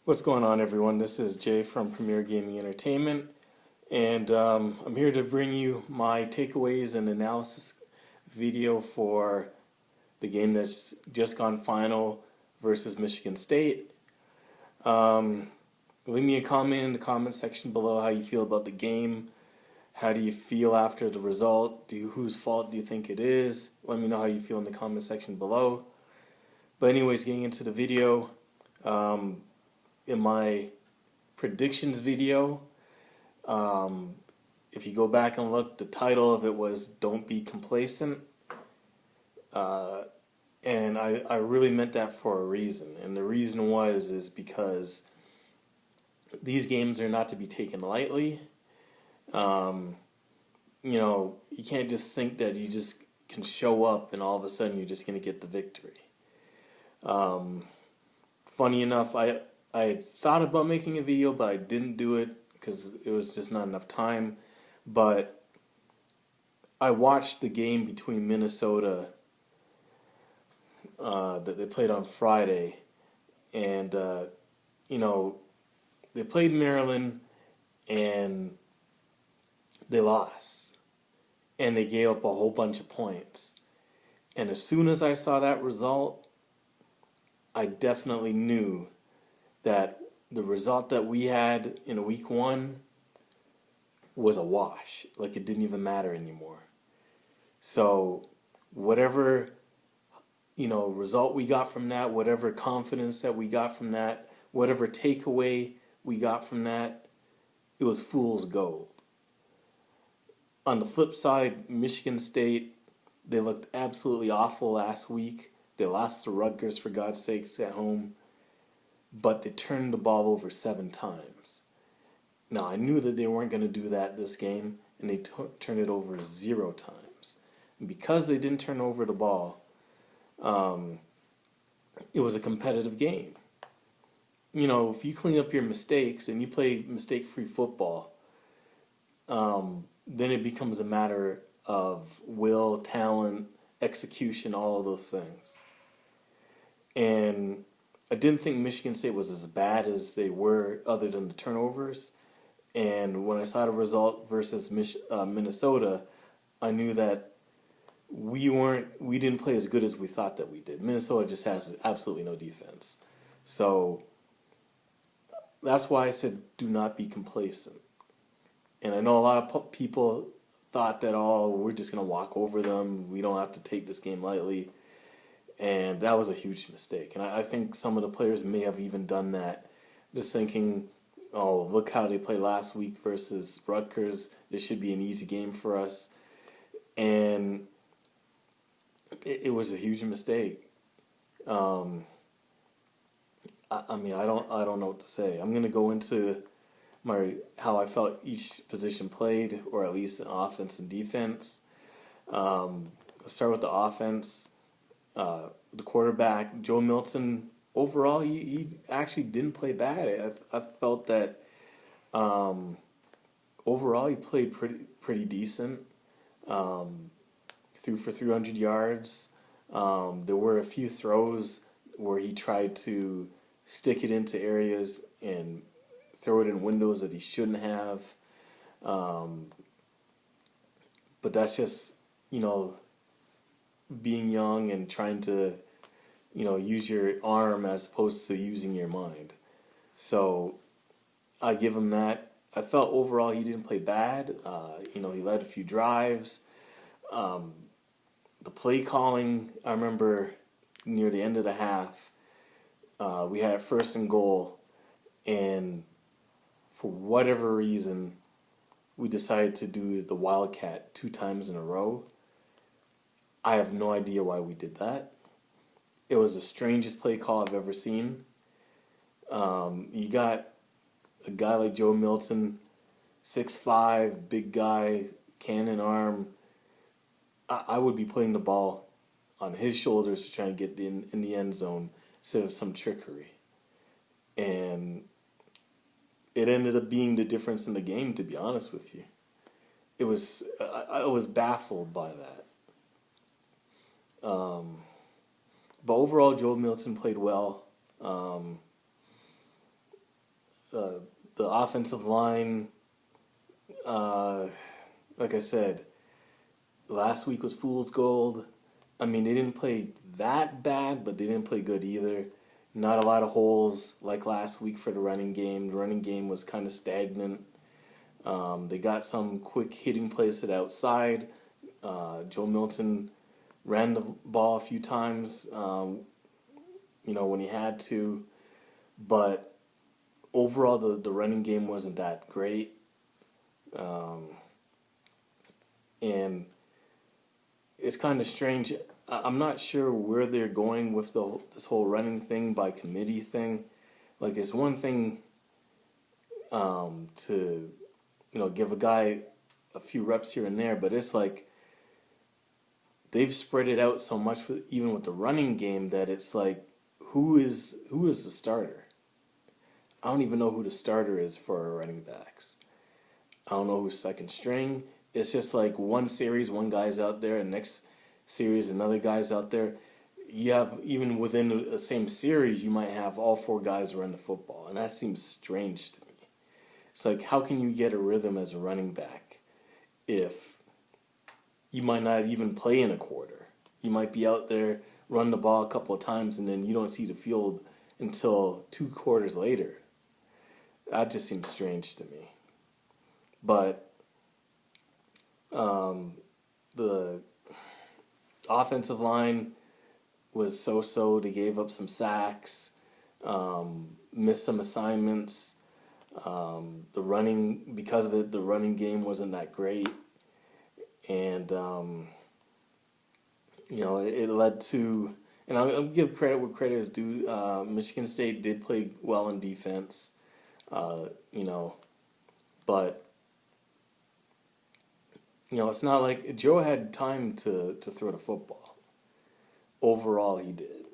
What's going on, everyone? This is Jay from Premier Gaming Entertainment, and I'm here to bring you my takeaways and analysis video for the game that's just gone final versus Michigan State. Um, Leave me a comment in the comment section below how you feel about the game. How do you feel after the result? Whose fault do you think it is? Let me know how you feel in the comment section below. But anyways, getting into the video, um, in my predictions video. Um, if you go back and look, the title of it was "Don't Be Complacent," uh, and I really meant that for a reason. And the reason is because these games are not to be taken lightly. Um, you can't just think that you just can show up and all of a sudden you're just going to get the victory. Um, Funny enough, I thought about making a video, but I didn't do it because it was just not enough time. But I watched the game between Minnesota that they played on Friday, and you know they played Maryland and they lost, and they gave up a whole bunch of points. And as soon as I saw that result, I definitely knew that the result that we had in week one was a wash. Like it didn't even matter anymore. So whatever, result we got from that, whatever confidence that we got from that, whatever takeaway we got from that, it was fool's gold. On the flip side, Michigan State, they looked absolutely awful last week. They lost to Rutgers, for God's sakes, at home, but they turned the ball over 7 times. Now, I knew that they weren't going to do that this game, and they turned it over 0 times. And because they didn't turn over the ball, it was a competitive game. If you clean up your mistakes and you play mistake-free football, then it becomes a matter of will, talent, execution, all of those things. And I didn't think Michigan State was as bad as they were other than the turnovers. And when I saw the result versus Minnesota, I knew that we didn't play as good as we thought that we did. Minnesota just has absolutely no defense. So that's why I said do not be complacent. And I know a lot of people thought that, oh, we're just going to walk over them. We don't have to take this game lightly. And that was a huge mistake. And I think some of the players may have even done that, just thinking, oh, look how they played last week versus Rutgers. This should be an easy game for us. And it was a huge mistake. I don't know what to say. I'm going to go into how I felt each position played, or at least in offense and defense. I'll start with the offense. The quarterback, Joe Milton, overall, he actually didn't play bad. I felt that overall he played pretty decent. Threw for 300 yards. There were a few throws where he tried to stick it into areas and throw it in windows that he shouldn't have. But that's just, being young and trying to, use your arm as opposed to using your mind. So I give him that. I felt overall he didn't play bad. He led a few drives. The play calling, I remember near the end of the half, we had 1st and goal, and for whatever reason, we decided to do the Wildcat 2 times in a row. I have no idea why we did that. It was the strangest play call I've ever seen. You got a guy like Joe Milton, 6'5", big guy, cannon arm. I would be putting the ball on his shoulders to try and get in the end zone instead of some trickery. And it ended up being the difference in the game, to be honest with you. I was baffled by that. But overall, Joe Milton played well. the offensive line, like I said, last week was fool's gold. I mean, they didn't play that bad, but they didn't play good either. Not a lot of holes like last week for the running game. The running game was kind of stagnant. They got some quick hitting plays to the outside. Joe Milton ran the ball a few times, when he had to. But overall, the running game wasn't that great. And it's kind of strange. I'm not sure where they're going with this whole running thing by committee thing. Like, it's one thing to give a guy a few reps here and there, but it's like they've spread it out so much even with the running game that it's like, who is the starter? I don't even know who the starter is for our running backs. I don't know who's second string. It's just like one series, one guy's out there, and next series, another guy's out there. You have, even within the same series, you might have all four guys run the football, and that seems strange to me. It's like, how can you get a rhythm as a running back if you might not even play in a quarter? You might be out there, run the ball a couple of times, and then you don't see the field until 2 quarters later. That just seems strange to me. But the offensive line was so-so. They gave up some sacks, missed some assignments. Because of it, the running game wasn't that great. And, it led to, and I'll give credit where credit is due. Michigan State did play well in defense, but it's not like Joe had time to throw the football. Overall, he did.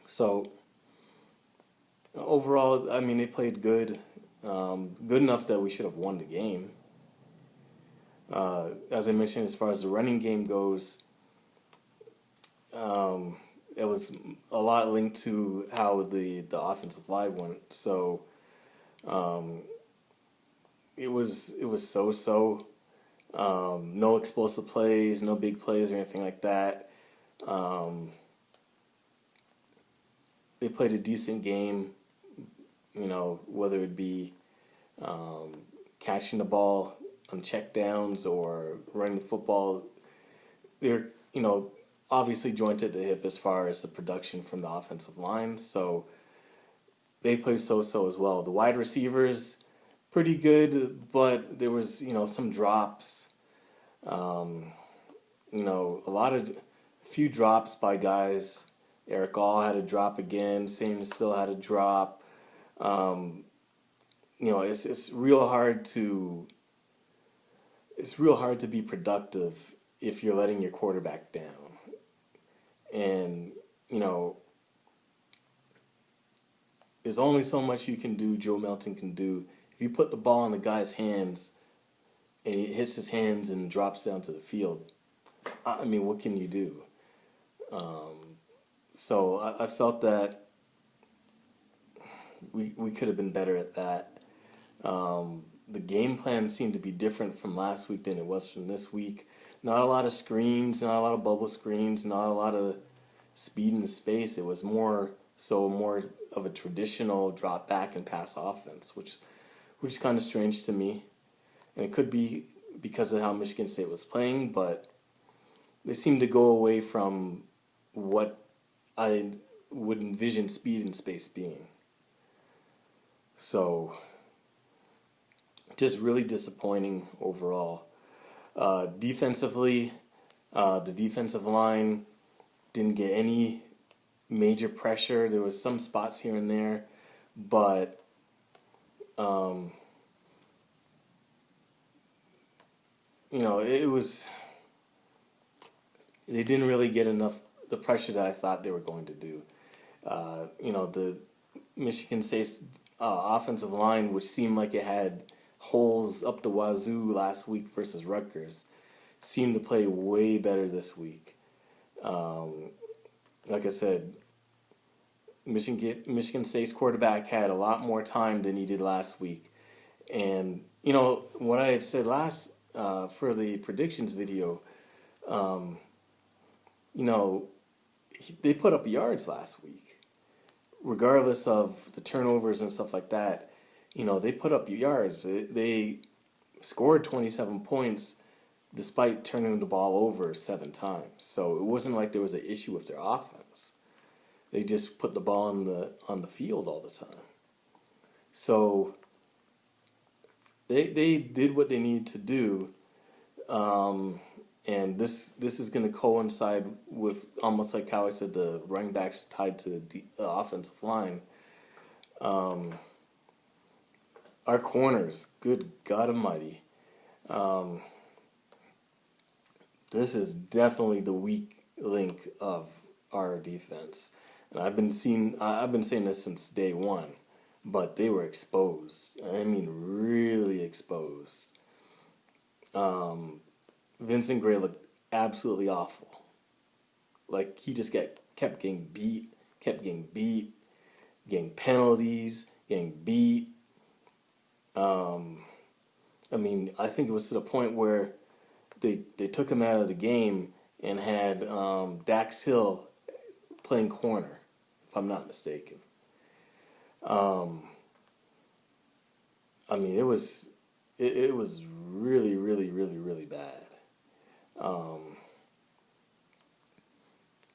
So overall, I mean, they played good, good enough that we should have won the game. As I mentioned, as far as the running game goes, it was a lot linked to how the offensive line went. So it was so-so. No explosive plays, no big plays or anything like that. They played a decent game, whether it be catching the ball on check downs or running the football. They're, obviously jointed at the hip as far as the production from the offensive line. So they played so-so as well. The wide receivers, pretty good, but there was, some drops. A few drops by guys. Eric All had a drop again. Same still had a drop. It's real hard to be productive if you're letting your quarterback down. And, there's only so much you can do, Joe Milton can do. If you put the ball in the guy's hands and it hits his hands and drops down to the field, I mean, what can you do? So I felt that we could have been better at that. The game plan seemed to be different from last week than it was from this week. Not a lot of screens, not a lot of bubble screens, not a lot of speed in the space. It was more of a traditional drop back and pass offense, which is kind of strange to me. And it could be because of how Michigan State was playing, but they seemed to go away from what I would envision speed and space being. So, just really disappointing overall. Defensively, the defensive line didn't get any major pressure. There was some spots here and there, but it was, they didn't really get enough the pressure that I thought they were going to do. The Michigan State's offensive line, which seemed like it had holes up the wazoo last week versus Rutgers, seemed to play way better this week. Like I said, Michigan State's quarterback had a lot more time than he did last week. And, what I had said last for the predictions video, um, they put up yards last week. Regardless of the turnovers and stuff like that, they put up yards. They scored 27 points despite turning the ball over 7 times. So it wasn't like there was an issue with their offense. They just put the ball on the field all the time. So they did what they needed to do, and this is going to coincide with almost like how I said the running backs tied to the offensive line. Our corners, good God Almighty, this is definitely the weak link of our defense. And I've been saying this since day one, but they were exposed. I mean, really exposed. Vincent Gray looked absolutely awful. Like he just kept getting beat, getting penalties, getting beat. I think it was to the point where they took him out of the game and had Dax Hill playing corner, if I'm not mistaken. It was really, really, really, really bad.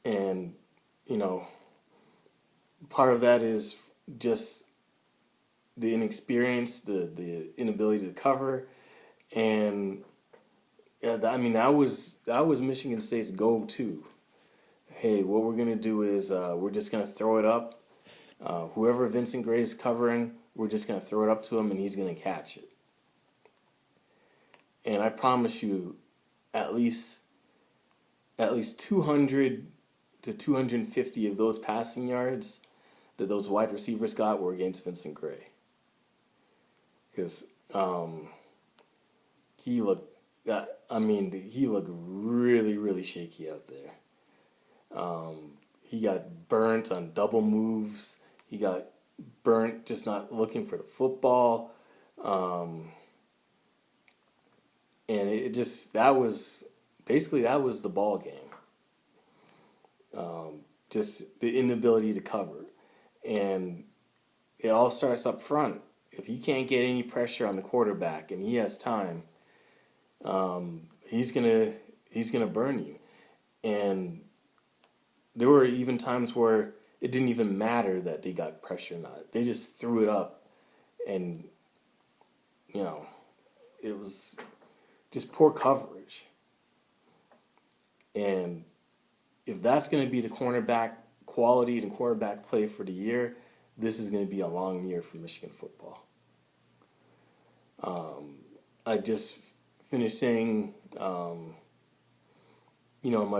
And part of that is just the inexperience, the inability to cover, and that was Michigan State's go-to. Hey, what we're gonna do is we're just gonna throw it up. Whoever Vincent Gray's covering, we're just gonna throw it up to him, and he's gonna catch it. And I promise you, at least 200 to 250 of those passing yards that those wide receivers got were against Vincent Gray. Because he looked really, really shaky out there. He got burnt on double moves. He got burnt just not looking for the football. And that was the ball game. Just the inability to cover. And it all starts up front. If he can't get any pressure on the quarterback and he has time, he's gonna burn you. And there were even times where it didn't even matter that they got pressure or not. They just threw it up, and it was just poor coverage. And if that's going to be the cornerback quality and quarterback play for the year, this is going to be a long year for Michigan football. I just finished saying, my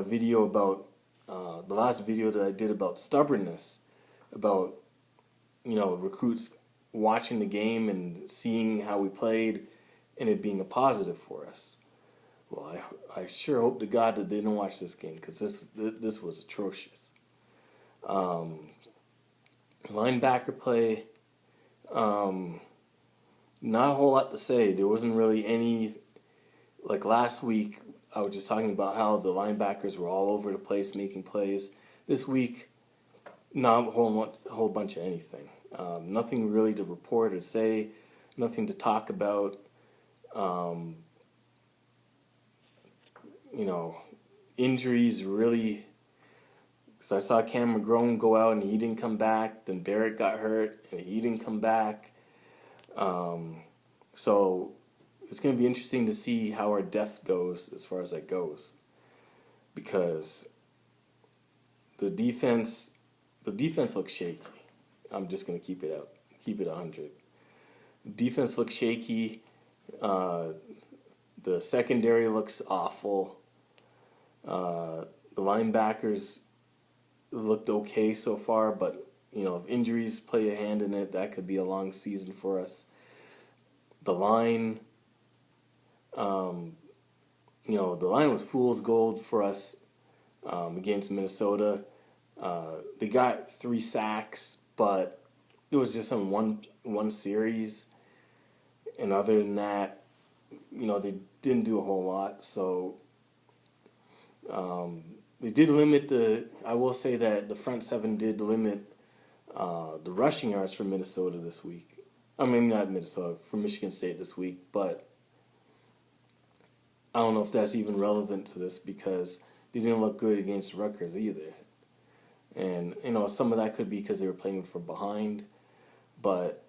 video about the last video that I did about stubbornness, about recruits watching the game and seeing how we played, and it being a positive for us. Well, I sure hope to God that they didn't watch this game, because this was atrocious. Linebacker play, not a whole lot to say. There wasn't really any, like last week, I was just talking about how the linebackers were all over the place making plays. This week, not a whole bunch of anything. Nothing really to report or say, nothing to talk about. Injuries really, because I saw Cam McGrone go out and he didn't come back. Then Barrett got hurt and he didn't come back. So it's going to be interesting to see how our depth goes as far as that goes, because the defense looks shaky. I'm just going to keep it 100. Defense looks shaky. The secondary looks awful. The linebackers looked okay so far, but if injuries play a hand in it, that could be a long season for us. The line, the line was fool's gold for us against Minnesota. They got 3 sacks, but it was just in one series. And other than that, they didn't do a whole lot. So they did limit I will say that the front seven did limit the rushing yards for Minnesota this week. I mean, not Minnesota, for Michigan State this week, but I don't know if that's even relevant to this because they didn't look good against Rutgers either. And, some of that could be because they were playing from behind, but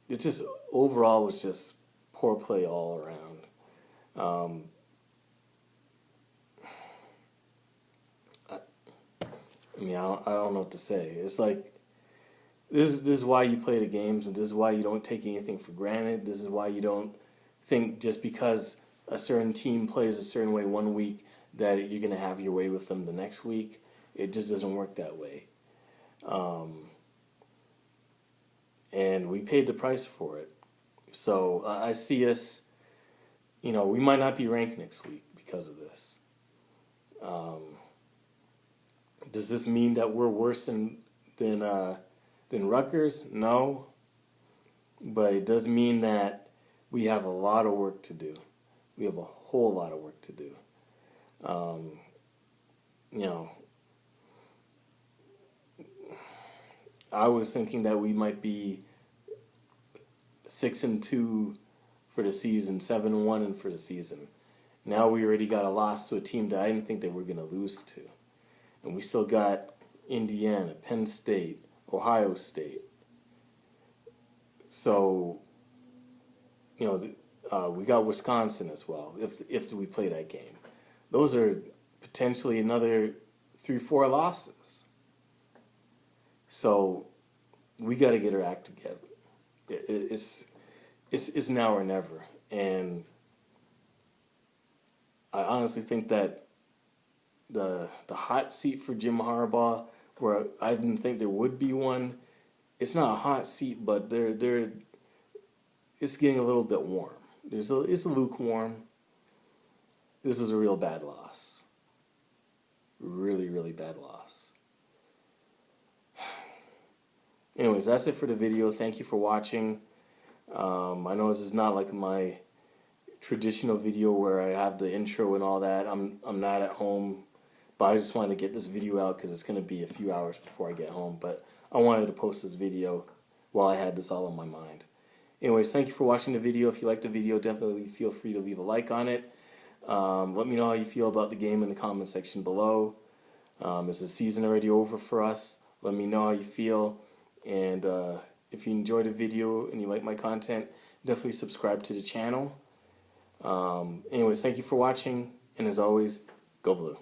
it just overall was just poor play all around. I don't know what to say. It's like, this is why you play the games, and this is why you don't take anything for granted. This is why you don't think just because a certain team plays a certain way one week that you're going to have your way with them the next week. It just doesn't work that way. And we paid the price for it. So I see us, we might not be ranked next week because of this. Does this mean that we're worse than Rutgers? No. But it does mean that we have a lot of work to do. We have a whole lot of work to do. I was thinking that we might be 6-2 for the season, 7-1 for the season. Now we already got a loss to a team that I didn't think that we were going to lose to. And we still got Indiana, Penn State, Ohio State. So, we got Wisconsin as well, if we play that game. Those are potentially another 3-4 losses. So we got to get our act together. It's now or never. And I honestly think that the hot seat for Jim Harbaugh, where I didn't think there would be one, it's not a hot seat, but it's getting a little bit warm. It's lukewarm. This was a real bad loss. Really, really bad loss. Anyways, that's it for the video. Thank you for watching. I know this is not like my traditional video where I have the intro and all that. I'm not at home, but I just wanted to get this video out because it's going to be a few hours before I get home. But I wanted to post this video while I had this all on my mind. Anyways, thank you for watching the video. If you liked the video, definitely feel free to leave a like on it. Let me know how you feel about the game in the comment section below. Is the season already over for us? Let me know how you feel. And if you enjoyed the video and you like my content, definitely subscribe to the channel. Anyways, thank you for watching. And as always, go blue.